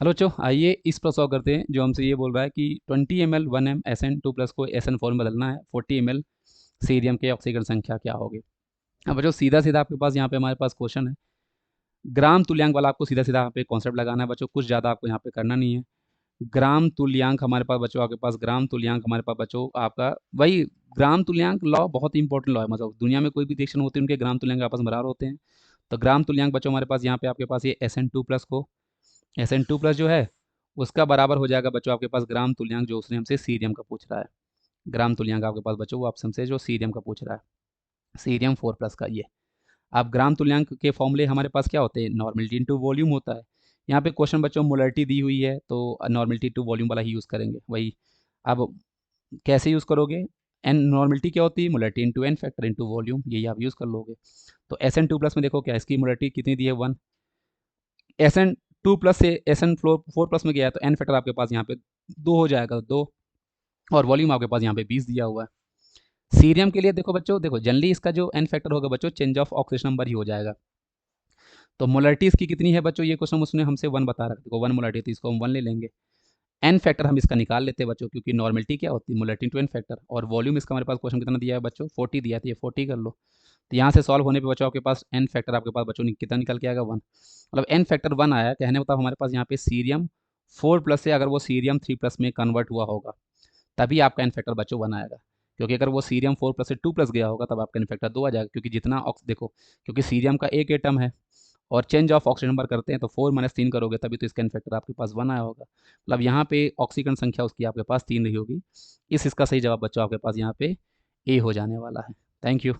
Hello बच्चों, आइए इस पर सॉल्व करते हैं। जो हमसे ये बोल रहा है कि 20 ml 1m SN2 प्लस को SN4 में बदलना है, 40 ml सीरियम के ऑक्सीकरण संख्या क्या होगी। अब बच्चों सीधा सीधा आपके पास यहाँ पे हमारे पास क्वेश्चन है, ग्राम तुल्यांक वाला आपको सीधा सीधा यहाँ पे कॉन्सेप्ट लगाना है बच्चों, कुछ ज़्यादा आपको यहाँ पे करना नहीं है। ग्राम तुल्यांक हमारे पास बच्चों, आपके पास ग्राम तुल्यांक हमारे पास बच्चों आपका वही ग्राम तुल्यांक लॉ बहुत इंपॉर्टेंट लॉ है। मतलब दुनिया में कोई भी रिएक्शन होती है उनके ग्राम तुल्यांक आपस में बराबर होते हैं। तो ग्राम तुल्यांक बच्चों हमारे पास यहाँ पे आपके पास ये SN2 प्लस को SN2 प्लस जो है उसका बराबर हो जाएगा बच्चों आपके पास ग्राम तुल्यांक, जो उसने हमसे सीरियम का पूछ रहा है। ग्राम तुल्यांक आपके पास बच्चों वो ऑप्शन से जो सीरियम का पूछ रहा है, सीरियम 4 प्लस का ये। अब ग्राम तुल्यांक के फॉर्मूले हमारे पास क्या होते हैं, नॉर्मलिटी इनटू वॉल्यूम होता है। यहाँ पे क्वेश्चन बच्चों मोलरिटी दी हुई है तो नॉर्मलिटी टू वॉल्यूम वाला ही यूज़ करेंगे वही। अब कैसे यूज़ करोगे, एन नॉर्मलिटी क्या होती है, molarity into n factor into volume, यही आप यूज़ कर लोगे। तो SN2 प्लस में देखो क्या इसकी मोलरिटी कितनी दी है, 1। SN2 प्लस से SN4 प्लस में गया है तो एन फैक्टर आपके पास यहाँ पे 2 हो जाएगा, 2। और वॉल्यूम आपके पास यहाँ पे 20 दिया हुआ है। सीरियम के लिए देखो बच्चों, देखो जनरली इसका जो एन फैक्टर होगा बच्चों चेंज ऑफ ऑक्सीजन नंबर ही हो जाएगा। तो मोलरिटी इसकी कितनी है बच्चों, ये क्वेश्चन उसने हमसे 1 बता रखा, देखो 1 मोलरिटी, तो इसको हम 1 ले लेंगे। एन फैक्टर हम इसका निकाल लेते हैं बच्चों, क्योंकि नॉर्मलिटी क्या होती है, मोलरिटी टू एन फैक्टर। और वॉल्यूम इसका हमारे पास क्वेश्चन कितना दिया है बच्चों, 40 दिया है, तो ये 40 कर लो। तो यहाँ से सॉल्व होने पे बच्चों आपके पास एन फैक्टर आपके पास बच्चों कितना निकल के आएगा, 1। मतलब एन फैक्टर 1 आया, कहने मतलब हमारे पास यहाँ पे सीरियम 4 प्लस से अगर वो सीरियम 3 प्लस में कन्वर्ट हुआ होगा तभी आपका एन फैक्टर बच्चों 1 आएगा। क्योंकि अगर वो सीरियम 4 प्लस से 2 प्लस गया होगा तब आपका एन फैक्टर 2 आ जाएगा। क्योंकि जितना देखो, क्योंकि सीरियम का एक एटम है और चेंज ऑफ ऑक्सीजन नंबर करते हैं तो 4 माइनस 3 करोगे तभी तो इसका एन फैक्टर आपके पास 1 आया होगा। मतलब यहाँ पे ऑक्सीकरण संख्या उसकी आपके पास 3 रही होगी। इसका सही जवाब बच्चों आपके पास यहाँ पे ए हो जाने वाला है। Thank you.